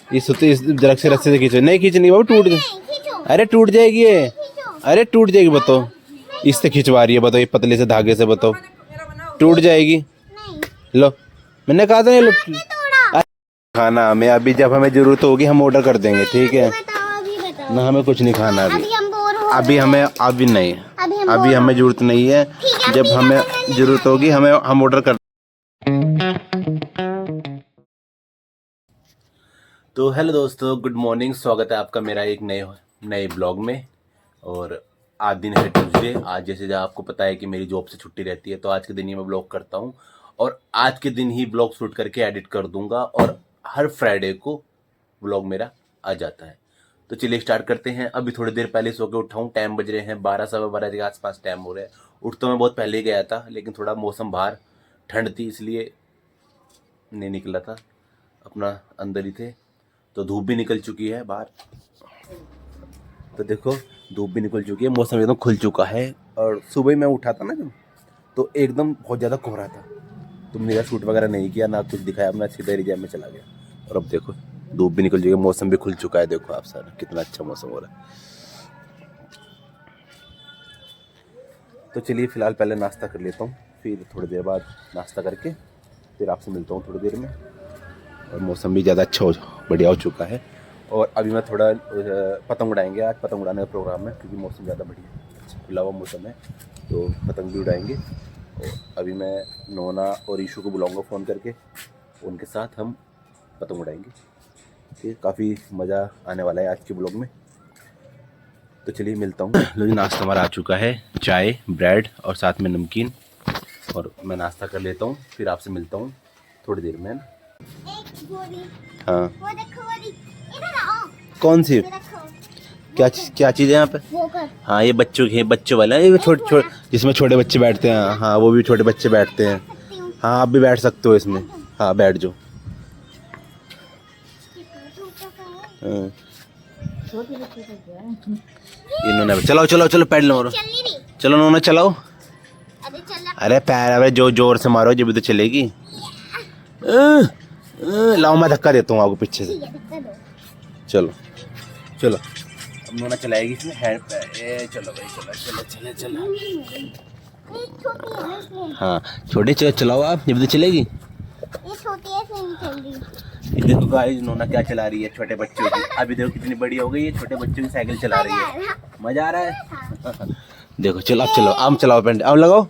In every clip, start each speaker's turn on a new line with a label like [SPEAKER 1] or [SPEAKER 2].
[SPEAKER 1] इस दरख्त से रस्से से खींचो। नहीं खींचनी बाबू, टूट गई। अरे टूट जाएगी ये, अरे टूट जाएगी बताओ। इससे खिंचवा रही है बताओ, ये पतले से धागे से बताओ, टूट जाएगी। लो मैंने कहा था ये लो। खाना हमें अभी, जब हमें जरूरत होगी हम ऑर्डर कर देंगे, ठीक है ना। हमें कुछ नहीं खाना अभी, अभी हमें अभी नहीं, अभी हमें जरूरत नहीं है। जब हमें जरूरत होगी हमें हम ऑर्डर कर। तो हेलो दोस्तों, गुड मॉर्निंग, स्वागत है आपका मेरा एक नए ब्लॉग में। और आज दिन है ट्यूसडे। आज जैसे आपको पता है कि मेरी जॉब से छुट्टी रहती है, तो आज के दिन ही मैं ब्लॉग करता हूँ और आज के दिन ही ब्लॉग शूट करके एडिट कर दूंगा और हर फ्राइडे को ब्लॉग मेरा आ जाता है। तो चलिए स्टार्ट करते हैं। अभी थोड़ी देर पहले सो के उठा हूँ, टाइम बज रहे हैं 12 सवा 12 के आसपास टाइम हो रहा है। उठ तो मैं बहुत पहले ही गया था, लेकिन थोड़ा मौसम बाहर ठंड थी इसलिए नहीं निकला था, अपना अंदर ही थे। तो धूप भी निकल चुकी है बाहर, तो देखो धूप भी निकल चुकी है, मौसम एकदम खुल चुका है। और सुबह मैं उठा था ना जब, तो एकदम बहुत ज़्यादा कोहरा था, तो मेरा शूट वगैरह नहीं किया, ना कुछ दिखाया, अपना सीधे रिजैम में चला गया। और अब देखो धूप भी निकल चुकी है, मौसम भी खुल चुका है। देखो आप सारा कितना अच्छा मौसम हो रहा है। तो चलिए फिलहाल पहले नाश्ता कर लेता हूँ, फिर थोड़ी देर बाद नाश्ता करके फिर आपसे मिलता हूँ थोड़ी देर में। और मौसम भी ज़्यादा अच्छा बढ़िया हो चुका है। और अभी मैं थोड़ा पतंग उड़ाएंगे, आज पतंग उड़ाने का प्रोग्राम है, क्योंकि मौसम ज़्यादा बढ़िया अच्छा खुला हुआ मौसम है, तो पतंग भी उड़ाएंगे। और अभी मैं नोना और ईशू को बुलाऊंगा फ़ोन करके, उनके साथ हम पतंग उड़ाएंगे। ठीक, काफ़ी मज़ा आने वाला है आज के ब्लॉग में। तो चलिए मिलता हूँ। लो जी, नाश्ता हमारा आ चुका है, चाय, ब्रेड और साथ में नमकीन। और मैं नाश्ता कर लेता हूँ, फिर आपसे मिलता हूँ थोड़ी देर में। हाँ,
[SPEAKER 2] वो देखो, इधर आओ।
[SPEAKER 1] कौन सी क्या चीज़ है यहाँ पे? हाँ ये बच्चों वाला है, ये छोटे जिसमें छोटे बच्चे बैठते हैं। हाँ वो भी छोटे बच्चे बैठते हैं। हाँ आप भी बैठ सकते हो इसमें, हाँ बैठ जाओ। इन्होंने चलाओ चलो चलो पैडल मारो, चलो नोना चलाओ। अरे पैर, अरे जो जोर से मारो जब भी तो चलेगी। लाओ मैं धक्का देता हूँ आपको पीछे से। चलो चलो, अब नोना चलाएगी इसमें हैंड पे। चलो भाई चलो चलो चलो चलो। हाँ छोटे चलाओ आप, जब तो चलेगी।
[SPEAKER 2] ये छोटी है, इसलिए नहीं चल रही।
[SPEAKER 1] ये देखो गाइस, नोना क्या चला रही है छोटे बच्चों की। अभी देखो कितनी बड़ी हो गई है, छोटे बच्चों की साइकिल चला रही है। मजा आ रहा है। देखो चलो अब चलो, आम चलाओ, पेंट आम लगाओ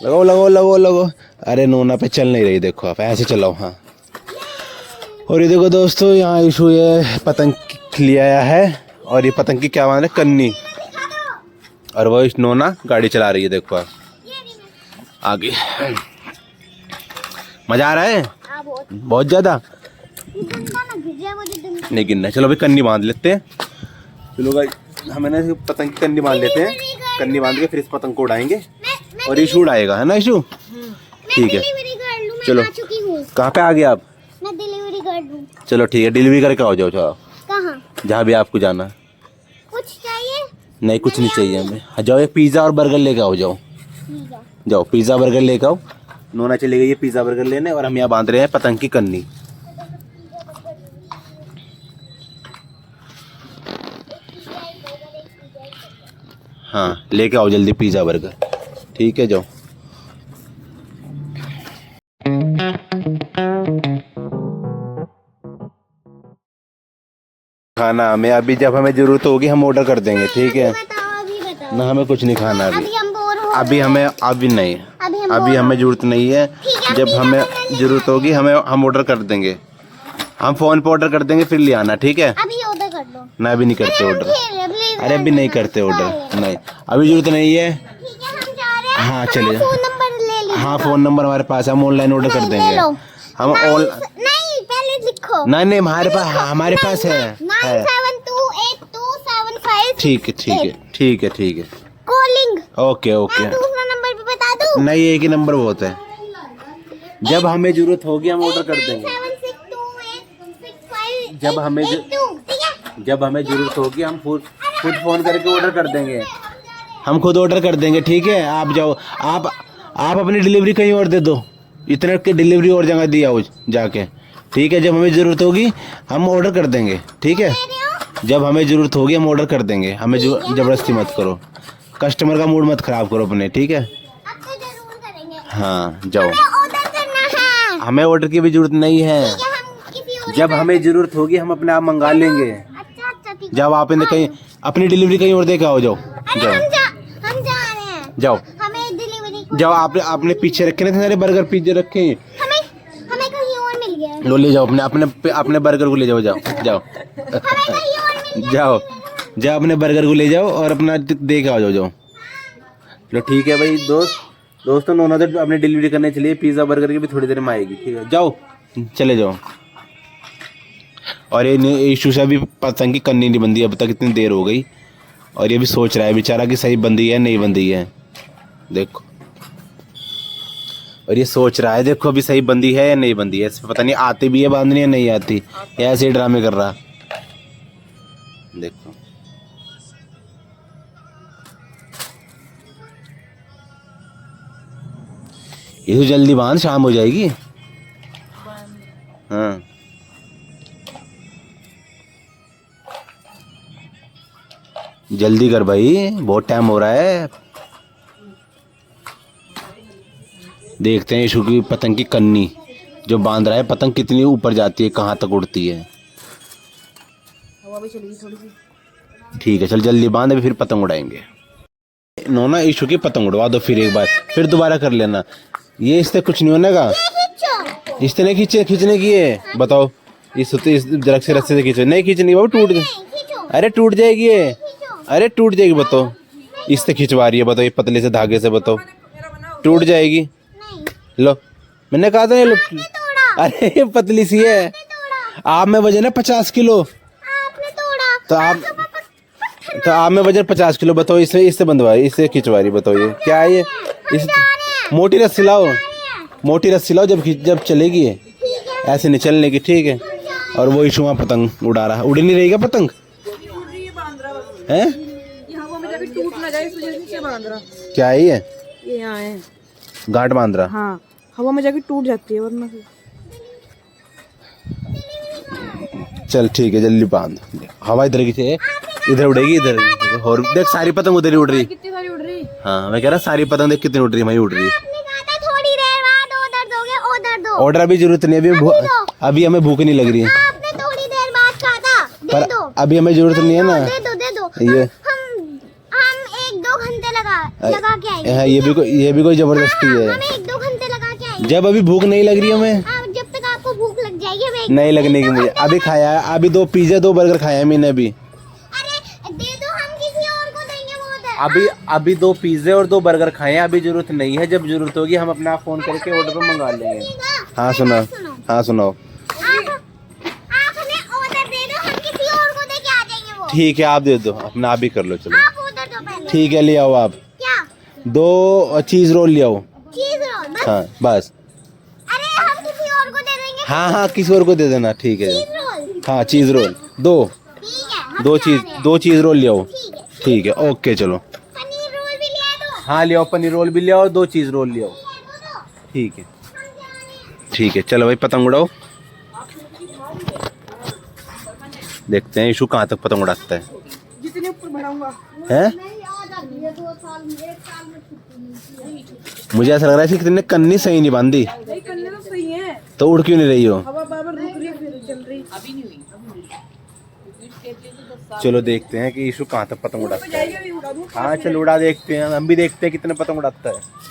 [SPEAKER 1] लगाओ लगाओ लगाओ लगाओ। अरे नोना पे चल नहीं रही, देखो आप ऐसे चलाओ। हाँ और ये देखो दोस्तों, यहाँ इशू ये पतंग ले आया है, और ये पतंग की क्या मान है, कन्नी। और वो इस नोना गाड़ी चला रही है, देखो आप आगे। मजा आ रहा है बहुत ज़्यादा। नहीं गिरना, चलो भाई कन्नी बांध लेते हैं। चलो भाई हमें ना पतंग की कन्नी बांध लेते हैं, कन्नी बांध के फिर इस पतंग को उड़ाएंगे और इशू उड़ाएगा, है ना इशू? ठीक है चलो। कहाँ पे आ गए आप?
[SPEAKER 2] मैं डिलीवरी कर दूं।
[SPEAKER 1] चलो ठीक है, डिलीवरी करके आओ। जाओ जाओ
[SPEAKER 2] कहाँ?
[SPEAKER 1] जहाँ भी आपको जाना।
[SPEAKER 2] कुछ चाहिए?
[SPEAKER 1] नहीं कुछ नहीं चाहिए हमें। जाओ एक पिज़्ज़ा और बर्गर लेके आओ। जाओ
[SPEAKER 2] ठीक है।
[SPEAKER 1] जाओ पिज़्ज़ा बर्गर लेके आओ। नोना चली गई है पिज़्ज़ा बर्गर लेने, और हम यहाँ बांध रहे हैं पतंग की कन्नी। हाँ लेके आओ जल्दी पिज़्ज़ा बर्गर, ठीक है जाओ। खाना हमें अभी, जब हमें जरूरत होगी हम ऑर्डर कर देंगे, ठीक है
[SPEAKER 2] बताओ।
[SPEAKER 1] ना। हमें कुछ नहीं खाना अभी,
[SPEAKER 2] अभी हम बोर हो
[SPEAKER 1] अभी हमें अभी नहीं, अभी हमें जरूरत नहीं है। जब हमें जरूरत होगी हम ऑर्डर कर देंगे, हम फ़ोन पे ऑर्डर कर देंगे, फिर ले आना, ठीक है?
[SPEAKER 2] अभी ऑर्डर कर लो।
[SPEAKER 1] ना अभी नहीं करते ऑर्डर। अरे अभी नहीं करते ऑर्डर, नहीं अभी जरूरत नहीं है।
[SPEAKER 2] ठीक है, हम जा रहे हैं।
[SPEAKER 1] हाँ चलिए,
[SPEAKER 2] फोन नंबर ले लीजिए।
[SPEAKER 1] हाँ फ़ोन नंबर हमारे पास है, हम ऑनलाइन ऑर्डर कर देंगे। हम
[SPEAKER 2] नहीं पहले लिखो।
[SPEAKER 1] नहीं हमारे पास है।
[SPEAKER 2] 97282775।
[SPEAKER 1] ठीक है ठीक है ठीक है ठीक है।
[SPEAKER 2] कॉलिंग।
[SPEAKER 1] Okay okay.
[SPEAKER 2] दूसरा नंबर भी बता दूं?
[SPEAKER 1] नहीं एक ही नंबर बहुत है, जब हमें जरूरत होगी हम ऑर्डर कर देंगे। जब हमें जरूरत होगी हम खुद फ़ोन करके ऑर्डर कर देंगे, हम खुद ऑर्डर कर देंगे, ठीक है? आप जाओ, आप अपनी डिलीवरी कहीं और दे दो, इतने की डिलीवरी और जगह दिया हो जाके, ठीक है, जब हमें ज़रूरत होगी हम ऑर्डर कर देंगे, ठीक है। जब हमें ज़रूरत होगी हम ऑर्डर कर देंगे, हमें ज़बरदस्ती मत करो, कस्टमर का मूड मत ख़राब करो अपने, ठीक है।
[SPEAKER 2] अब तो जरूर करेंगे।
[SPEAKER 1] हाँ जाओ,
[SPEAKER 2] ऑर्डर करना है।
[SPEAKER 1] हमें ऑर्डर की भी ज़रूरत नहीं है।
[SPEAKER 2] ठीक है, हम किसी और
[SPEAKER 1] जब हमें ज़रूरत होगी हम अपने आप मंगा लेंगे।
[SPEAKER 2] अच्छा ठीक है।
[SPEAKER 1] जब आप इन्हें कहीं अपनी डिलीवरी कहीं और दे के आओ, जाओ
[SPEAKER 2] अरे
[SPEAKER 1] जाओ
[SPEAKER 2] हम जा रहे हैं।
[SPEAKER 1] जाओ
[SPEAKER 2] हमें डिलीवरी
[SPEAKER 1] जाओ। आपने आपने पीछे रखे ना सारे बर्गर पिज्जे रखे हैं,
[SPEAKER 2] हमें कहीं और मिल गया है।
[SPEAKER 1] लो ले जाओ अपने अपने अपने बर्गर को ले जाओ, जाओ जाओ
[SPEAKER 2] हमें कहीं और मिल गया।
[SPEAKER 1] जाओ जाओ अपने बर्गर को ले जाओ और अपना दे के आ जाओ, जाओ। चलो ठीक है भाई दोस्तों, नोना तो अपनी डिलीवरी करने चलिए, पिज़्ज़ा बर्गर की भी थोड़ी देर में आएगी, ठीक है। जाओ चले जाओ। और ये इशू से अभी पतंग की कन्नी नहीं बंदी, अब तक इतनी देर हो गई और ये भी सोच रहा है बेचारा कि सही बंदी है नहीं बंदी है, देखो। और ये सोच रहा है देखो अभी सही बंदी है या नहीं बंदी है, पता नहीं आती भी है बांधनी या नहीं आती, या ऐसे ही ड्रामे कर रहा, देखो। ये तो जल्दी बांध, शाम हो जाएगी। हाँ जल्दी कर भाई, बहुत टाइम हो रहा है। देखते हैं यीशु की पतंग की कन्नी जो बांध रहा है, पतंग कितनी ऊपर जाती है, कहाँ तक उड़ती है।
[SPEAKER 3] हवा भी चलेगी थोड़ी सी।
[SPEAKER 1] ठीक है चल जल्दी बांध, अभी फिर पतंग उड़ाएंगे। नोना यीशु की पतंग उड़वा दो फिर एक बार, फिर दोबारा कर लेना। ये इससे कुछ नहीं होने का, इससे नहीं खींचने की है, बताओ। इस दरख्त से रस्से से खींचो, नहीं खींचनी बाबू, टूट गई। अरे टूट जाएगी ये, अरे टूट जाएगी, बताओ। इससे खिंचवा रही है, बताओ, ये पतले से धागे से, बताओ टूट जाएगी। लो मैंने कहा था ये लो, अरे ये पतली सी है, आप में वजन है 50 किलो, तो आप में वजन 50 किलो, बताओ इससे बंधवाई, इससे खिंचवा रही, बताओ ये क्या है। ये इस मोटी रस्सी लाओ, मोटी रस्सी लाओ, जब चलेगी ये, ऐसे नहीं चलने की, ठीक है। और वो इशू वहाँ पतंग उड़ा रहा, उड़ नहीं रही क्या पतंग है?
[SPEAKER 3] हवा में जाके टूट ना जाए इस वजह से बांध रहा।
[SPEAKER 1] क्या है ये
[SPEAKER 3] यहाँ है
[SPEAKER 1] गांठ बांध रहा।
[SPEAKER 3] हाँ, हवा में जाके टूट जाती है वरना फिर।
[SPEAKER 1] चल ठीक है जल्दी बांध, हवा इधर की से इधर उड़ेगी, इधर और देख सारी पतंग उधर ही उड़ रही।
[SPEAKER 3] कितनी सारी उड़ रही।
[SPEAKER 1] हाँ मैं कह रहा सारी पतंग देख कितनी उड़ रही है, वहीं उड़ रही है।
[SPEAKER 2] थोड़ी देर बाद ऑर्डर दोगे, ऑर्डर दो।
[SPEAKER 1] ऑर्डर अभी जरूरत नहीं, अभी हमें भूख नहीं लग रही है,
[SPEAKER 2] आपने थोड़ी देर बाद कहा था, दे
[SPEAKER 1] पर
[SPEAKER 2] दो।
[SPEAKER 1] अभी हमें जरूरत नहीं है ना।
[SPEAKER 2] दे दो
[SPEAKER 1] ये
[SPEAKER 2] हम 1-2 घंटे लगा के आएंगे।
[SPEAKER 1] हाँ, ये भी कोई जबरदस्ती है।
[SPEAKER 2] हम 1-2 घंटे लगा के आएंगे।
[SPEAKER 1] जब अभी भूख नहीं लग रही हमें,
[SPEAKER 2] जब तक आपको भूख लग जाएगी हमें
[SPEAKER 1] नहीं लगने की मुझे। अभी खाया है, अभी 2 पिज्जा 2 बर्गर खाया है मैंने अभी।
[SPEAKER 2] अरे दे दो, हम किसी और को देंगे वो।
[SPEAKER 1] अभी 2 पिज्जे और 2 बर्गर खाए हैं, अभी जरूरत नहीं है, जब जरूरत होगी हम अपना फोन करके ऑर्डर पर मंगा लेंगे। हाँ सुनो, हाँ सुनो,
[SPEAKER 2] आप हमें ऑर्डर दे दो, हम किसी और को दे के आ जाएंगे वो।
[SPEAKER 1] ठीक है आप दे दो, अपना आप ही कर लो, चलो
[SPEAKER 2] आप ऑर्डर दो पहले।
[SPEAKER 1] ठीक है ले आओ आप।
[SPEAKER 2] क्या?
[SPEAKER 1] 2 चीज रोल ले आओ।
[SPEAKER 2] चीज रोल बस?
[SPEAKER 1] हाँ बस।
[SPEAKER 2] अरे हम किसी और को दे देंगे।
[SPEAKER 1] हाँ किसी और को दे देना, ठीक है।
[SPEAKER 2] चीज रोल
[SPEAKER 1] हाँ चीज रोल 2
[SPEAKER 2] ठीक है, हम
[SPEAKER 1] 2
[SPEAKER 2] जा रहे हैं।
[SPEAKER 1] चीज रोल ले आओ,
[SPEAKER 2] ठीक है।
[SPEAKER 1] ठीक है ओके चलो।
[SPEAKER 2] पनीर रोल भी ले दो।
[SPEAKER 1] हाँ ले आओ, पनीर रोल भी ले आओ, 2 चीज रोल ले आओ, ठीक है। ठीक है चलो भाई पतंग उड़ाओ, देखते हैं इशू कहाँ तक पतंग उड़ाता है।
[SPEAKER 3] जितने ऊपर बढ़ाऊंगा
[SPEAKER 1] हैं? मुझे ऐसा लग रहा है कि कितने कन्नी सही नहीं बांधी,
[SPEAKER 3] नहीं करने तो सही है।
[SPEAKER 1] तो उड़ क्यों नहीं रही हो?
[SPEAKER 3] हवा बार रुक रही है फिर चल रही। अभी नहीं हुई।
[SPEAKER 1] चलो देखते हैं कि इशू कहाँ तक पतंग उड़ाता है।
[SPEAKER 3] जाएगी अभी उड़ा दूँ।
[SPEAKER 1] हाँ चलो उड़ा देखते हैं, हम भी देखते हैं कितने पतंग उड़ाता है।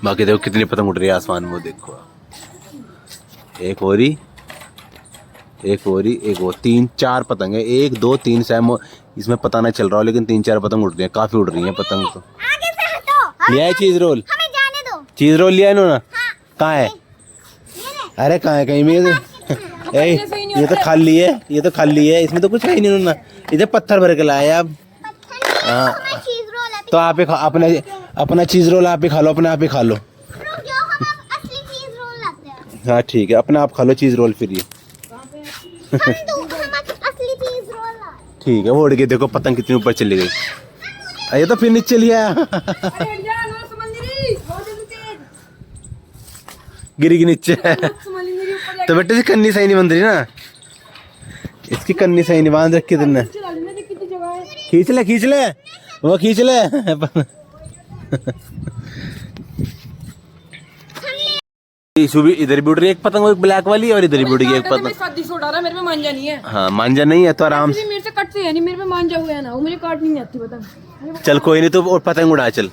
[SPEAKER 1] बाकी देखो कितनी पतंग उड़ रही है आसमान में, देखो एक और ही, एक और 3-4 पतंग है, 1 2 3 सैम इसमें पता नहीं चल रहा हो, लेकिन 3-4 पतंग उड़ रही है, काफी उड़ रही है पतंग। तो
[SPEAKER 2] आगे से हटो।
[SPEAKER 1] लिया है चीज रोल,
[SPEAKER 2] हमें जाने दो।
[SPEAKER 1] चीज रोल लिया है ना?
[SPEAKER 2] हाँ।
[SPEAKER 1] कहाँ है?
[SPEAKER 2] ये ले।
[SPEAKER 1] अरे कहाँ है कहीं में ये तो खाली है, ये तो खाली है, इसमें तो कुछ है ही नहीं ना, इधर पत्थर भर के लाए आप।
[SPEAKER 2] पत्थर नहीं,
[SPEAKER 1] हाँ।
[SPEAKER 2] हमें चीज रोल है।
[SPEAKER 1] तो आप अपना चीज रोल आप ही खा लो, अपने आप ही खा लो।
[SPEAKER 2] रुक जाओ, हम असली चीज रोल लाते हैं।
[SPEAKER 1] हाँ ठीक है, अपना आप खा लो चीज़ रोल फिर ये।
[SPEAKER 2] हम असली चीज रोल लाए।
[SPEAKER 1] ठीक है, वो उड़ के देखो पतंग कितनी ऊपर चली गई। ये तो फिर नीचे चली आया।
[SPEAKER 3] अरे हट जा, नो समंदरी बहुत जल्दी तेज।
[SPEAKER 1] गिरी नीचे।
[SPEAKER 3] समंदरी ऊपर
[SPEAKER 1] तो बेटे जी कन्नी सही नहीं बन रही ना, इसकी कन्नी सही नहीं बांध रखी तुमने।
[SPEAKER 3] चला लेना, देख कितनी जगह है।
[SPEAKER 1] खींच ले वो खींच ले। ईशु भी इधर भी उड़ रही है एक पतंग, वो ब्लैक वाली, और इधर भी उड़ गई एक पतंग।
[SPEAKER 3] शादी से उड़ा रहा, मेरे पे मांझा नहीं है।
[SPEAKER 1] हाँ मांझा नहीं है तो आराम से।
[SPEAKER 3] मेरे से कटते है नहीं, मेरे पे मांझा हुआ है ना, वो मुझे काट नहीं आती पतंग।
[SPEAKER 1] चल कोई नहीं, तो और पतंग उड़ा चल।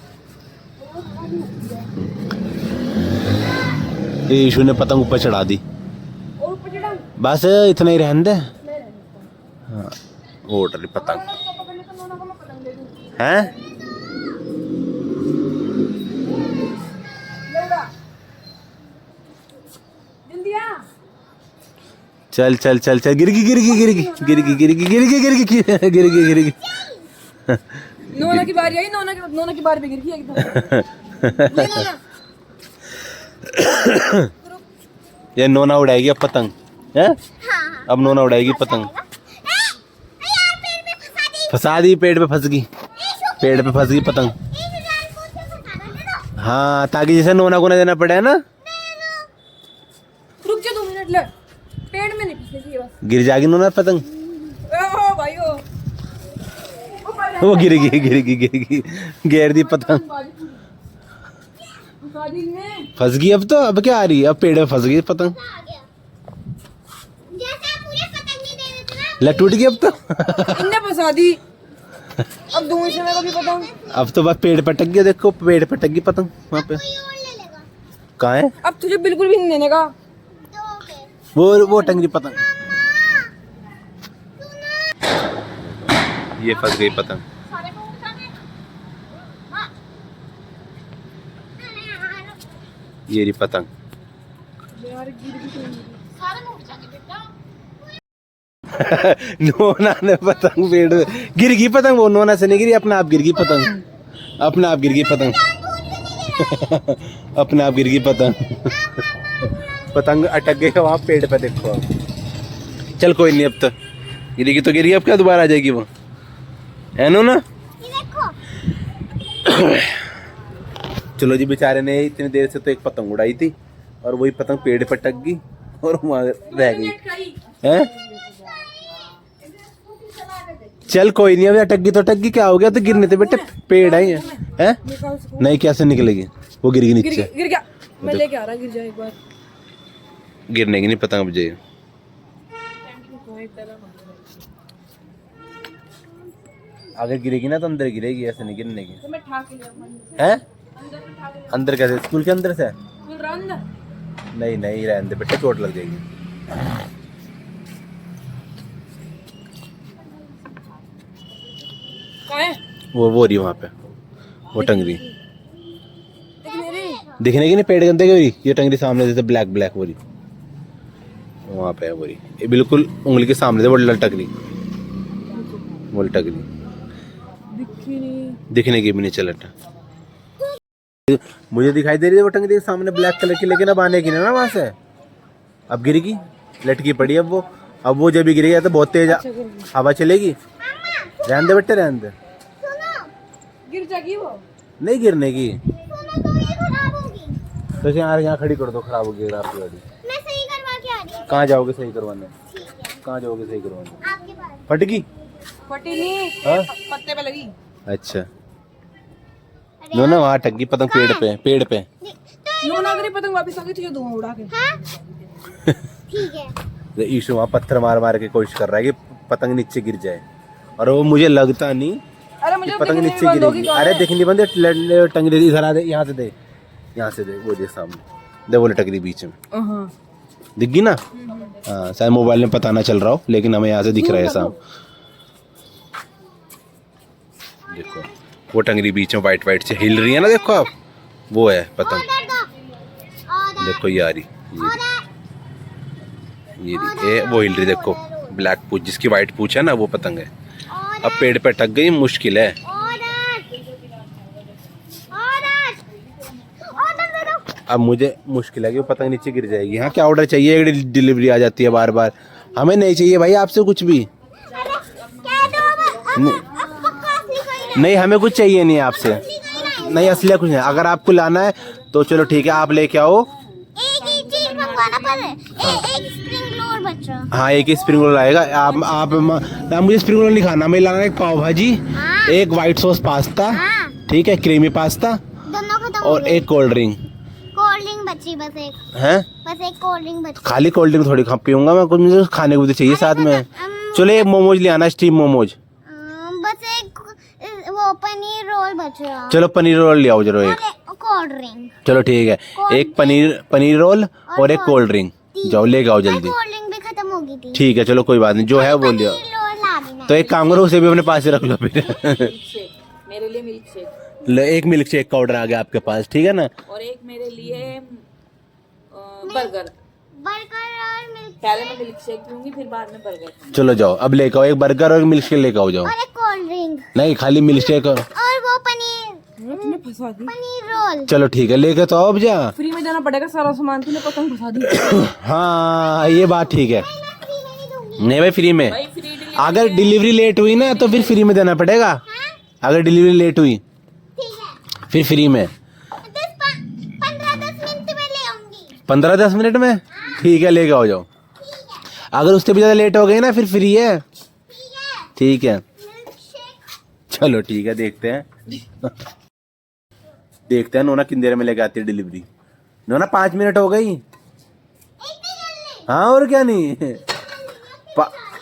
[SPEAKER 1] ईशु ने पतंग ऊपर चढ़ा दी,
[SPEAKER 3] और ऊपर चढ़ा
[SPEAKER 1] बस इतना ही रहने दे। हाँ वो उड़ रही पतंग है।
[SPEAKER 3] जल्दी आ।
[SPEAKER 1] चल चल चल चल, गिर गई।
[SPEAKER 3] नोना की बारी आई, नोना की बारी पे गिर गई एकदम। ले नोना।
[SPEAKER 1] ये नोना उड़ाएगी अब पतंग है। अब नोना उड़ाएगी पतंग। फंसा दी, पेड़ पे फंस गई, पेड़ पे फंस गई पतंग। हाँ ताकि जैसे नोना को ना देना पड़े है ना।
[SPEAKER 3] रुक जा 2 मिनट ले, पेड़ में नहीं फंसने चाहिए बस।
[SPEAKER 1] गिर जाएगी नोना पतंग।
[SPEAKER 3] ओ भाई ओ
[SPEAKER 1] वो गिर गई, घेर दी पतंग, फंस गई। अब तो अब क्या आ रही है, अब पेड़ में फंस गई पतंग। टूट गई अब तो।
[SPEAKER 3] इनने फंसा दी, अब दूर से मेरे को भी पतंग।
[SPEAKER 1] अब तो बस पेड़ पे टक गया, देखो पेड़ पे टक गई पतंग वहाँ पे। कहाँ है?
[SPEAKER 3] अब तुझे बिल्कुल भी नहीं देने का।
[SPEAKER 1] वो टंगरी पतंग, ये फंस गई पतंग। ये रही पतंग। नोना ने पतंग पेड़ गिर गई पतंग, वो नोना से नहीं गिरी, अपने आप गिर गई पतंग, अपने आप गिर गई पतंग। अपने आप गिर गई पतंग। पतंग अटक गई वहाँ पेड़ पे, देखो अब। चल कोई नहीं, अब तो गिरेगी तो गिरी, अब क्या दोबारा आ जाएगी वो, है नोना। चलो जी, बेचारे ने इतनी देर से तो एक पतंग उड़ाई थी और वही पतंग पेड़ पर टक गई और वहाँ रह गई है। चल कोई नहीं, अब अटक गई तो अटक गई, क्या हो गया, तो गिरने थे बेटे, पेड़ है हैं। नहीं कैसे निकलेगी, वो गिर गई नीचे।
[SPEAKER 3] गिर गया, मैं लेके आ रहा, गिर जाए एक बार।
[SPEAKER 1] गिरने की नहीं पतंग अब जाइए। अगर गिरेगी ना तो अंदर गिरेगी, ऐसे नहीं गिरने की
[SPEAKER 3] तो मैं ठा के ले आऊंगा।
[SPEAKER 1] है। अंदर कैसे, स्कूल के अंदर से?
[SPEAKER 3] अंदर
[SPEAKER 1] नहीं नहीं रहने दे बेटे, चोट लग जाएगी।
[SPEAKER 3] कहाँ है?
[SPEAKER 1] वो रही वहाँ पे, वो टंगरी
[SPEAKER 3] दिखने रही?
[SPEAKER 1] दिखने की नहीं, पेड़ के अंदर की ये टंगरी सामने जैसे ब्लैक वो रही, वहाँ पे है वो रही, ये बिल्कुल उंगली के सामने से वो लटक रही, वो लटक रही, दिखने की भी नहीं चलता। मुझे दिखाई दे रही है वो टंगरी सामने ब्लैक कलर की, लेकिन अब आने की ना वहाँ से, अब गिरेगी, लटकी पड़ी अब वो जब भी गिरेगी तो बहुत तेज हवा चलेगी। रहने दे बेटे, रहने दे,
[SPEAKER 3] गिर जाएगी वो,
[SPEAKER 1] नहीं गिरने की। तो यहाँ खड़ी कर दो, खराब हो गई आपकी गाड़ी।
[SPEAKER 2] मैं सही करवा के आ रही हूँ।
[SPEAKER 1] कहाँ जाओगे सही करवाने?
[SPEAKER 2] ठीक है,
[SPEAKER 1] कहाँ जाओगे सही करवाने?
[SPEAKER 2] आपके पास।
[SPEAKER 1] फट गई?
[SPEAKER 3] फटी नहीं,
[SPEAKER 1] हाँ?
[SPEAKER 3] पत्ते पे लगी।
[SPEAKER 1] अच्छा नोना वहाँ टक गई पतंग पेड़ पे।
[SPEAKER 3] नोना अगर ये पतंग वापस आ गई तुझे दूंगा उड़ा के।
[SPEAKER 2] हाँ? ठीक है।
[SPEAKER 1] ईशु वहाँ पत्थर मार के कोशिश कर रहा है कि पतंग नीचे गिर जाए, और वो मुझे लगता नहीं
[SPEAKER 3] अरे
[SPEAKER 1] कि
[SPEAKER 3] मुझे
[SPEAKER 1] पतंग नीचे गिरेगी। अरे दिखनी बंद, टंगरी इधर आ दे, यहाँ से दे, वो देख सामने दे, वो लटक रही बीच में,
[SPEAKER 3] हाँ
[SPEAKER 1] दिख गई ना। हाँ शायद मोबाइल में पता ना चल रहा हो, लेकिन हमें यहाँ से दिख रहा है सामने। देखो वो टंगरी बीच में वाइट से हिल रही है ना, देखो आप, वो है पतंग। देखो ये आ रही, ये वो हिल रही, देखो ब्लैक पूछ, जिसकी वाइट पूछ है ना वो पतंग है। अब पेड़ पे टक गई, मुश्किल है। अब मुझे मुश्किल है कि वो पतंग नीचे गिर जाएगी। हाँ, क्या ऑर्डर चाहिए? डिलीवरी आ जाती है बार बार। हमें नहीं चाहिए भाई आपसे कुछ भी। नहीं, हमें कुछ चाहिए नहीं आपसे। नहीं, असली कुछ नहीं। अगर आपको लाना है तो चलो ठीक है, आप लेके आओ।
[SPEAKER 2] एक ही चीज मंगवाना पर एक स्प्रिंग रोल बच रहा।
[SPEAKER 1] हाँ, एक ही स्प्रिंग रोल आएगा। आप मुझे स्प्रिंग रोल नहीं खाना, मुझे लाना है एक पाव भाजी, एक व्हाइट सॉस पास्ता, ठीक है, क्रीमी पास्ता,
[SPEAKER 2] दोनों खत्म
[SPEAKER 1] और एक कोल्ड ड्रिंक।
[SPEAKER 2] कोल्ड ड्रिंक बची बस एक।
[SPEAKER 1] हैं?
[SPEAKER 2] बस एक कोल्ड ड्रिंक बची।
[SPEAKER 1] खाली कोल्ड ड्रिंक थोड़ी खा पीऊंगा मैं, कुछ मुझे खाने को भी तो चाहिए साथ में। चलो एक मोमोज ले आना, स्टीम मोमोज।
[SPEAKER 2] बस एक वो पनीर रोल बच रहा।
[SPEAKER 1] चलो पनीर रोल ले आओ जरा एक।
[SPEAKER 2] Cold drink.
[SPEAKER 1] चलो ठीक है, एक पनीर रोल और एक कोल्ड ड्रिंक। जाओ लेके आओ जल्दी।
[SPEAKER 2] कोल्ड ड्रिंक भी खत्म हो गई थी।
[SPEAKER 1] ठीक है, चलो कोई बात नहीं, जो है वो ले आओ।
[SPEAKER 2] पनीर रोल ला देना।
[SPEAKER 1] तो एक काम करो, उसे भी अपने पास ही रख लो फिर।
[SPEAKER 3] मेरे लिए मिल्क शेक
[SPEAKER 1] एक मिल्क शेक का ऑर्डर आ गया आपके पास, ठीक है ना?
[SPEAKER 3] और एक मेरे लिए बर्गर।
[SPEAKER 2] बर्गर और मिल्क
[SPEAKER 3] पहले मैं मिल्क शेक पीऊंगी, फिर बाद में बर्गर।
[SPEAKER 1] चलो जाओ, अब लेके आओ एक बर्गर और एक मिल्क शेक लेके आओ जाओ।
[SPEAKER 2] और एक कोल्ड ड्रिंक
[SPEAKER 1] नहीं, खाली मिल्क शेक।
[SPEAKER 2] और वो पनीर
[SPEAKER 3] फंसा दी।
[SPEAKER 2] पनीर रोल।
[SPEAKER 1] चलो ठीक है, लेके तो आओ अब जा।
[SPEAKER 3] फ्री में देना पड़ेगा सारा सामान, तूने पतंग फंसा दी।
[SPEAKER 1] हाँ, ये बात ठीक है।
[SPEAKER 2] फ्री में नहीं दूंगी।
[SPEAKER 1] नहीं भाई, फ्री में।
[SPEAKER 3] भाई फ्री डिलीवरी।
[SPEAKER 1] अगर डिलीवरी लेट हुई ना तो फिर फ्री में देना पड़ेगा। अगर डिलीवरी लेट हुई
[SPEAKER 2] ठीक है,
[SPEAKER 1] फिर फ्री में।
[SPEAKER 2] 15-10 मिनट में ले आऊंगी।
[SPEAKER 1] 15-10 मिनट में? ठीक है, लेके आओ जाओ। अगर उससे भी ज्यादा लेट हो गई ना फिर फ्री है। ठीक है,
[SPEAKER 2] मिल्क शेक।
[SPEAKER 1] चलो ठीक है, देखते हैं। देखते हैं नोना कितनी देर में लेके आती है डिलीवरी। नोना 5 मिनट हो गई। हाँ, और क्या नहीं।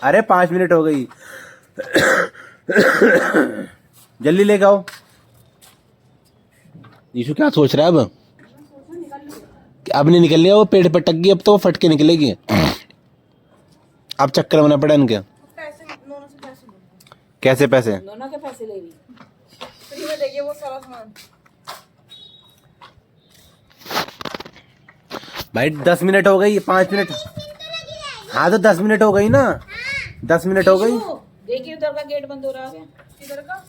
[SPEAKER 1] अरे 5 मिनट हो गई। जल्दी लेके आओ। यीशु क्या सोच रहा है अब? अब नहीं निकल रहा, वो पेड़ पर टक गई, अब तो वो फट के निकलेगी। अब चक्कर बना पड़ा इनके। कैसे पैसे?
[SPEAKER 3] नोना के पैसे ले रही फ्री में देगी वो सारा सामान।
[SPEAKER 1] भाई 10 मिनट हो गई, 5 मिनट। हाँ तो 10 मिनट हो गई ना, 10 मिनट हो गई।
[SPEAKER 3] देखिए उधर का गेट बंद हो रहा है। इधर का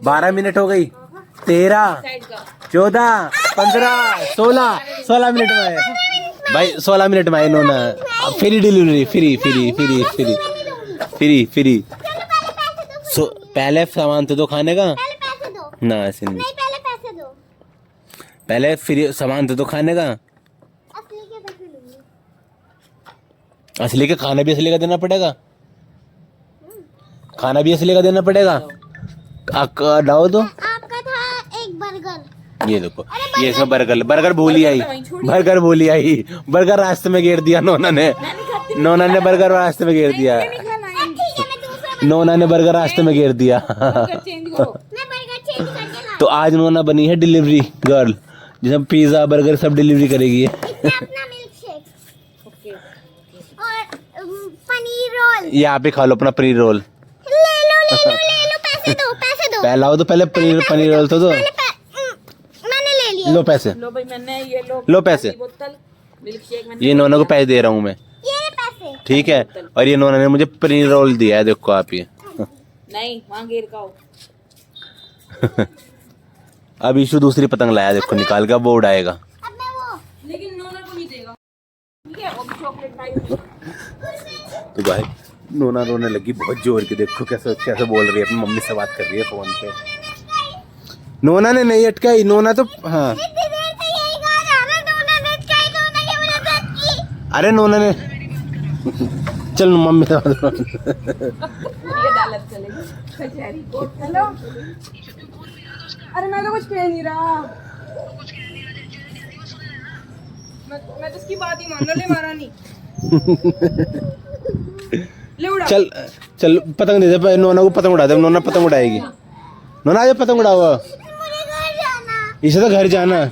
[SPEAKER 1] 12 मिनट हो गई। 13,
[SPEAKER 3] साइड का
[SPEAKER 1] 14, 15, 16 मिनट में है भाई। 16 मिनट में है नोना। Free delivery, free free free free free free. पहले सामान तो दो खाने का।
[SPEAKER 2] पहले पैसे दो।
[SPEAKER 1] ना ऐसे नहीं,
[SPEAKER 2] नहीं, पहले पैसे दो।
[SPEAKER 1] पहले फ्री सामान तो दो खाने का।
[SPEAKER 2] असली के पैसे लूंगी।
[SPEAKER 1] असली का खाना भी असली का देना पड़ेगा। खाना भी असली का देना पड़ेगा। डाओ दो।
[SPEAKER 2] आपका था एक बर्गर।
[SPEAKER 1] ये देखो, ये इसमें बर्गर भूली आई। बर्गर भूली आई। बर्गर रास्ते में घेर दिया नोना ने। नोना ने बर्गर रास्ते में घेर दिया।
[SPEAKER 2] ठीक है, मैं दूसरा
[SPEAKER 1] नोना ने बर्गर रास्ते में घेर दिया।
[SPEAKER 3] चेंज करो।
[SPEAKER 2] मैं बर्गर चेंज करके ला।
[SPEAKER 1] तो आज नोना बनी है डिलीवरी गर्ल, जिसमें पिज्जा बर्गर सब डिलीवरी करेगी।
[SPEAKER 2] इसमें अपना मिल्क शेक
[SPEAKER 3] ओके
[SPEAKER 2] और पनीर रोल।
[SPEAKER 1] ये आप ही खा लो अपना पनीर रोल।
[SPEAKER 2] ले लो, पैसे दो, पैसे दो।
[SPEAKER 1] पहला हो तो पहले पनीर रोल तो दो।
[SPEAKER 2] मैंने ले लिया।
[SPEAKER 1] लो पैसे,
[SPEAKER 3] लो भाई, मैंने ये
[SPEAKER 1] लो पैसे।
[SPEAKER 3] बोतल मिल्क शेक मैंने
[SPEAKER 1] ये नोना को पैसे दे रहा हूँ मैं,
[SPEAKER 2] ये पैसे।
[SPEAKER 1] ठीक है। और ये नोना ने मुझे पनीर रोल दिया है, देखो आप ये।
[SPEAKER 3] नहीं, वहाँ गिर का हो।
[SPEAKER 1] अब ईशु दूसरी पतंग लाया, देखो निकाल कर वो उड़ाएगा।
[SPEAKER 2] अब मैं वो
[SPEAKER 3] लेकिन नोना को नहीं देगा, ठीक है? वो भी चॉकलेट खाई हुई।
[SPEAKER 1] तो भाई नोना रोने लगी बहुत जोर की, देखो कैसे कैसे बोल रही है, अपनी मम्मी से बात कर रही है फोन पे। नोना ने नहीं अटकाई, नोना तो हाँ।
[SPEAKER 2] इतनी देर से यही कहा जा रहा है, नोना ने अटकाई, नोना की मदद की।
[SPEAKER 1] अरे नोना ने चल मम्मी से
[SPEAKER 3] ये डालत चलेगी कचहरी कोर्ट। हेलो, अरे मैं तो कुछ कह नहीं रहा। मैं तो उसकी बात ही मान ले, मारा नहीं। ले उड़ा।
[SPEAKER 1] चल चल पतंग दे दे, नोना को पतंग उड़ा दे। नोना पतंग उड़ाएगी। नोना आज पतंग उड़ाओ।
[SPEAKER 2] मुझे घर जाना।
[SPEAKER 1] इसे तो घर जाना,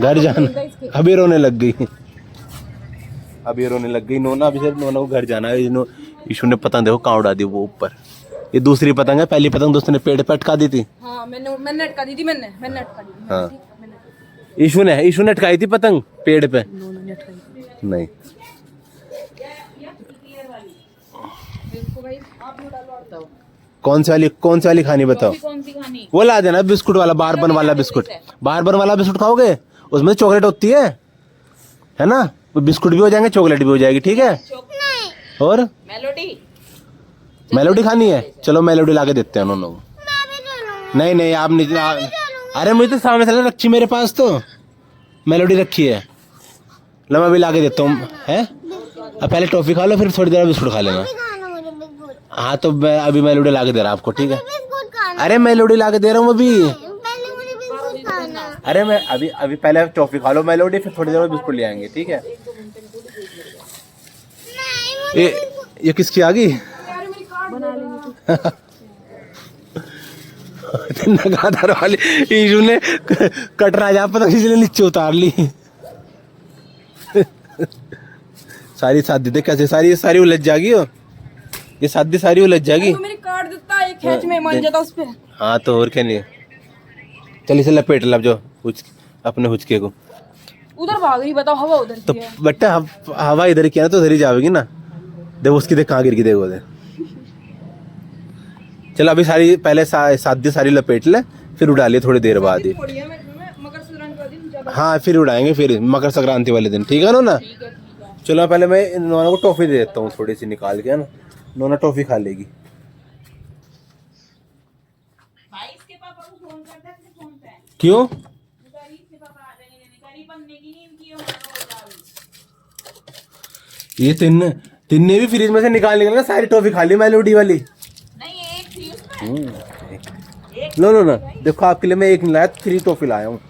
[SPEAKER 1] घर जाना। अभी रोने लग गई, अभी रोने लग गई नोना। अभी सिर्फ नोना को घर जाना है। ईशु ने पतंग देखो कहाँ उड़ा दी वो ऊपर। ये दूसरी पतंग है, पहली पतंग दोस्तों ने पेड़ पे अटका दी थी।
[SPEAKER 3] हाँ, मैंने अटका दी थी। मैंने अटका दी थी।
[SPEAKER 1] हाँ, ईशु ने अटकाई थी पतंग पेड़ पे। नहीं,
[SPEAKER 3] इसको भाई आप लोग डालो, बताओ।
[SPEAKER 1] कौन सी वाली खानी बताओ?
[SPEAKER 3] कौन सी खानी?
[SPEAKER 1] वो ला देना बिस्कुट वाला, बारबन वाला बिस्कुट। बारबन वाला बिस्कुट खाओगे? उसमें चॉकलेट होती है ना? वो बिस्कुट भी हो जाएंगे, चॉकलेट भी हो जाएगी, ठीक है?
[SPEAKER 2] नहीं,
[SPEAKER 1] और
[SPEAKER 3] मेलोडी
[SPEAKER 1] खानी है? चलो मेलोडी ला के देते हैं उन्होंने को।
[SPEAKER 2] मैं भी ले लूंगा।
[SPEAKER 1] नहीं आप नहीं, अरे मुझे तो सामने से रखी मेरे पास, तो मेलोडी रखी है। लो मैं भी ला के देता हूँ, है? अब पहले टॉफी खा लो, फिर थोड़ी देर बिस्कुट खा लेना।
[SPEAKER 2] अभी खाना मुझे बिस्कुट।
[SPEAKER 1] हाँ तो मैं अभी मेलोडी ला के दे रहा आपको, ठीक है?
[SPEAKER 2] बिस्कुट खाना।
[SPEAKER 1] अरे मेलोडी ला के दे रहा हूँ अभी।
[SPEAKER 2] पहले मुझे बिस्कुट खाना।
[SPEAKER 1] अरे मैं अभी पहले टॉफी खा लो मेलोडी, फिर थोड़ी देर में बिस्कुट ले आएंगे, ठीक है?
[SPEAKER 2] नहीं,
[SPEAKER 1] ये किसकी आ गई? नगादार वाली ईशु ने कटरा जा पता किसी ने नीचे उतार ली। सारी शादी देख कैसे सारी उलझ जाएगी। ये शादी सारी उलझ जाएगी।
[SPEAKER 3] मेरी कार्ड देता एक खेच में मान जाता उस पे।
[SPEAKER 1] हाँ तो और क्या नहीं, चल इसे लपेट लब जो अपने हुचके को।
[SPEAKER 3] उधर भाग रही, बताओ हवा उधर
[SPEAKER 1] तो
[SPEAKER 3] की है।
[SPEAKER 1] बेटा हवा इधर की है ना, तो उधर ही जाएगी ना। देखो उसकी देख कहाँ गिर गई, देखो उधर। चलो अभी पहले शादी सारी लपेट ले, फिर उड़ा लिए थोड़ी देर बाद ही।
[SPEAKER 3] बढ़िया, मैं मकर संक्रांति वाले दिन ज्यादा।
[SPEAKER 1] हाँ फिर उड़ाएंगे, फिर मकर संक्रांति वाले दिन, ठीक है ना?
[SPEAKER 3] ठीक है।
[SPEAKER 1] चलो पहले मैं नोना को टॉफी दे देता हूँ, थोड़ी सी निकाल के, है ना? नोना टॉफी खा लेगी।
[SPEAKER 3] भाई इसके पापा को फोन करता है, फोन पे
[SPEAKER 1] क्यों?
[SPEAKER 3] इसके पापा आ जाएंगे, करीब बनने की नहीं इनकी
[SPEAKER 1] ये तिन्ने भी फ्रिज में से निकाल निकाल सारी टॉफी खा ली मेलोडी वाली।
[SPEAKER 3] नहीं, एक थी उसमें।
[SPEAKER 1] लो ना, देखो आपके लिए मैं एक नहीं लाया, 3 टॉफी लाया हूँ।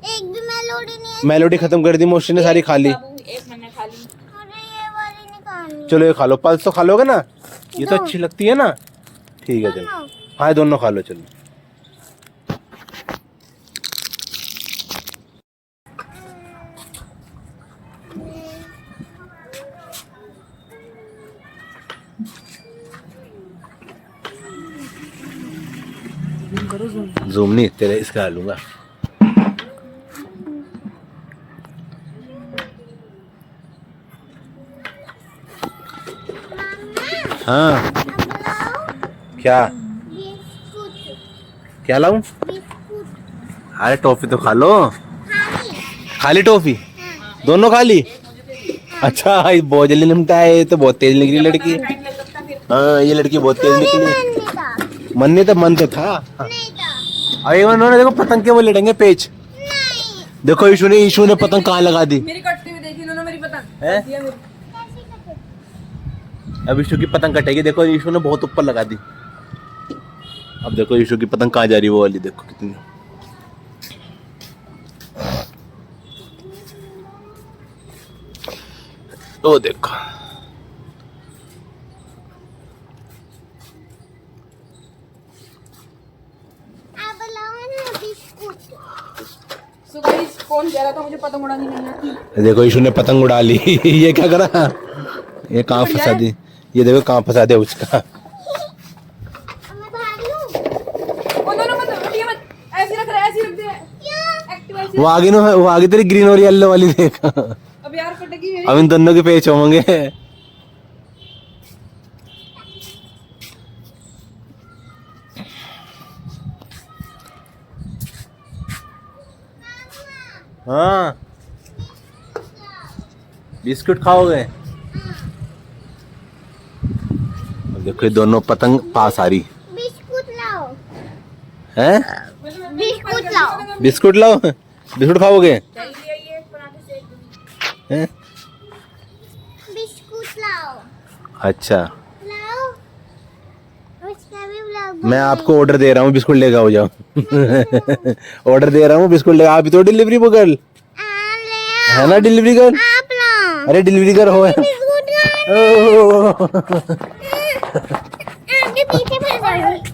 [SPEAKER 2] एक भी मेलोडी नहीं है।
[SPEAKER 1] मेलोडी खत्म कर दी मोशी ने, सारी खा ली।
[SPEAKER 3] एक मैंने खा ली।
[SPEAKER 2] अरे ये वाली नहीं खानी।
[SPEAKER 1] चलो ये खा लो, पल्स तो खा लोगे ना? ये तो अच्छी लगती है ना? ठीक है चलो, हाँ दोनों खा लो, चलो। जूम नहीं तेरे, इसका लूंगा। हाँ क्या
[SPEAKER 2] बिस्कुट।
[SPEAKER 1] क्या लाऊं?
[SPEAKER 2] बिस्कुट
[SPEAKER 1] अरे टॉफी तो खा लो।
[SPEAKER 2] खानी।
[SPEAKER 1] खाली टॉफी दोनों खा ली? अच्छा ये बहुत जल्दी निपटा है, ये तो बहुत तेज निकली लड़की। हाँ ये लड़की बहुत तेज निकली।
[SPEAKER 2] नहीं था।
[SPEAKER 1] मन नहीं था, मन तो था।
[SPEAKER 2] नहीं था।
[SPEAKER 1] अरे उन्होंने देखो पतंग के वो लड़ेंगे पेच।
[SPEAKER 2] नहीं।
[SPEAKER 1] देखो ईशु ने पतंग कहाँ लगा दी।
[SPEAKER 3] मेरी कटती हुई देखी उन्होंने, मेरी पतंग
[SPEAKER 1] हैं?
[SPEAKER 3] दिया मेरी।
[SPEAKER 1] अब ईशु की पतंग कटेगी, देखो ईशु ने बहुत ऊपर लगा दी। अब देखो ईशु की पतंग कहाँ जा रही है, वो वाली देखो कितनी। ओ देखो
[SPEAKER 2] अब लाओ ना बिस्कुट।
[SPEAKER 3] सो गाइस कौन कह रहा था मुझे पतंग उड़ानी नहीं आती?
[SPEAKER 1] देखो ईशु ने पतंग उड़ा ली। ये क्या करा, ये कहाँ फंसा दी, ये देखो कहाँ फंसा दिया उसका।
[SPEAKER 2] अब मैं भाग लूं।
[SPEAKER 3] वो दोनों मत उठिए मत, ऐसे रख रहा है, ऐसे रख दे।
[SPEAKER 2] क्या?
[SPEAKER 3] एक्टिव ऐसे।
[SPEAKER 1] वो आगे ना, वो आगे तेरी ग्रीन और येलो वाली देख।
[SPEAKER 3] अब यार कटेगी मेरी।
[SPEAKER 1] अब इन दोनों के पेच होंगे। हाँ बिस्कुट खाओगे? अब देखो ये दोनों पतंग पास आ रही
[SPEAKER 2] बिस्कुट लाओ।
[SPEAKER 1] हैं।
[SPEAKER 2] बिस्कुट लाओ।
[SPEAKER 1] बिस्कुट लाओ, बिस्कुट खाओगे? हैं?
[SPEAKER 2] बिस्कुट लाओ।
[SPEAKER 1] अच्छा
[SPEAKER 2] लाओ। उसका भी ब्लॉग।
[SPEAKER 1] मैं आपको ऑर्डर दे रहा हूँ, बिस्कुट लेकर आओ जाओ। ऑर्डर दे रहा हूँ, बिस्कुट लेकर। आप भी तो डिलीवरी गर्ल
[SPEAKER 2] ले
[SPEAKER 1] है ना, डिलीवरी गर्ल।
[SPEAKER 2] आप लाओ।
[SPEAKER 1] अरे डिलीवरी गर्ल हो।
[SPEAKER 2] बिस्कुट लाओ। आपके पीछे पड़ जाएगी।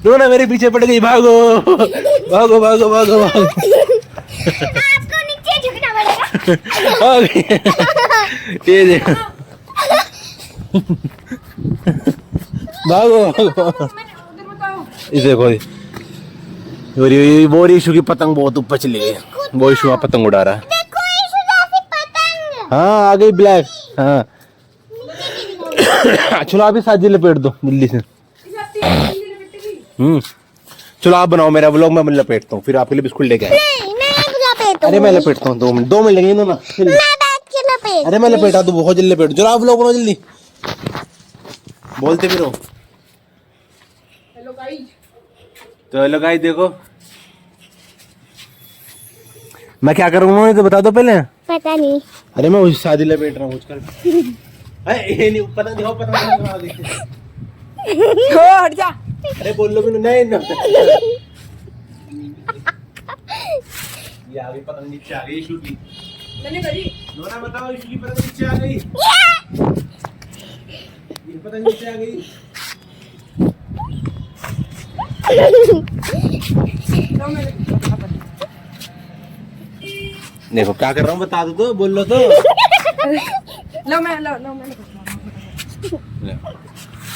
[SPEAKER 1] नो ना मेरे पीछे पड़ गई, भागो भागो भागो भागो भागो।
[SPEAKER 2] आपको नीचे झुकना पड़ेगा।
[SPEAKER 1] आ गई। ये देखो, भागो भागो। इसे देखो, वो ईशु की पतंग बहुत ऊपर चली गई। वो इशू वहाँ पतंग उड़ा रहा है।
[SPEAKER 2] देखो इशू जैसी पतंग।
[SPEAKER 1] हाँ आ गई ब्लैक। हाँ चलो आप ही साजी लपेट दो जल्दी से। चलो आप बनाओ मेरा व्लॉग, मैं लपेटता हूँ, फिर आपके लिए बिस्कुट लेके आए।
[SPEAKER 2] नहीं मैं लपेटूंगी।
[SPEAKER 1] अरे मैं लपेटता हूँ, 2 मिनट लगेंगे ना।
[SPEAKER 2] मैं बैठ के लपेट।
[SPEAKER 1] अरे मैं लपेटा तो बहुत जल्दी लपेट। चलो आप व्लॉग बनाओ जल्दी, बोलते भी रहो।
[SPEAKER 3] हेलो गाइस,
[SPEAKER 1] तो हेलो गाइस देखो मैं क्या कर रहा हूँ, तो बता दो पहले।
[SPEAKER 2] पता नहीं।
[SPEAKER 1] अरे मैं उस शादी लपेट रहा हूँ कुछ कर। ये नहीं पता नहीं हो पता नहीं।
[SPEAKER 3] ओ हट जा।
[SPEAKER 1] अरे बोल लो भी नहीं ना। ये आ गई पतंग, नीचे आ गई इशू की।
[SPEAKER 3] मैंने करी।
[SPEAKER 1] नोना बताओ इशू की पतंग नीचे आ गई। ये पतंग नीचे आ गई। देखो क्या कर रहा हूँ, बता दो तो, बोल लो तो।
[SPEAKER 3] लो मैं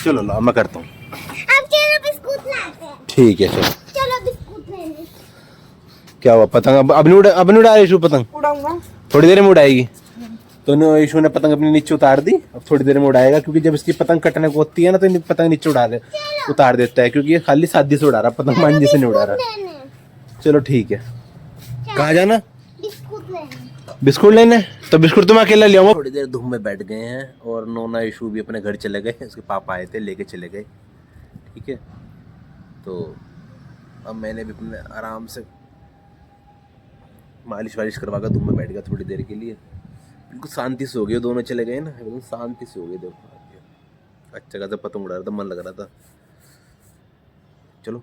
[SPEAKER 1] चलो लो मैं करता हूँ।
[SPEAKER 2] अब चलो बिस्कुट लाते हैं।
[SPEAKER 1] ठीक है चलो।
[SPEAKER 2] चलो बिस्कुट लेने।
[SPEAKER 1] क्या हुआ, पतंग अब नहीं उड़ा रही इशू पतंग,
[SPEAKER 3] उड़ाऊंगा।
[SPEAKER 1] थोड़ी देर में उड़ाएगी। तो इशू ने पतंग अपने नीचे उतार दी, अब थोड़ी देर में उड़ाएगा, क्योंकि जब इसकी पतंग कटने को होती है ना तो पतंग नीचे उतार देता है, क्योंकि ये खाली शादी से उड़ा रहा, पतंग मांझी से नहीं उड़ा रहा। चलो ठीक है। कहाँ जाना?
[SPEAKER 2] बिस्कुट लेने।
[SPEAKER 1] बिस्कुट लेने? तो बिस्कुट तो मैं अकेला ले आऊंगा। थोड़ी देर धूम में बैठ गए हैं और नोना इशू भी अपने घर चले गए, उसके पापा आए थे लेके चले गए। ठीक है, तो अब मैंने भी अपने आराम से मालिश वालिश करवा कर धूम में बैठ गया थोड़ी देर के लिए। बिल्कुल शांति से हो गए, दोनों चले गए ना, एकदम शांति से हो गए। देखो अच्छा खासा पतंग उड़ा रहा था, मन लग रहा था। चलो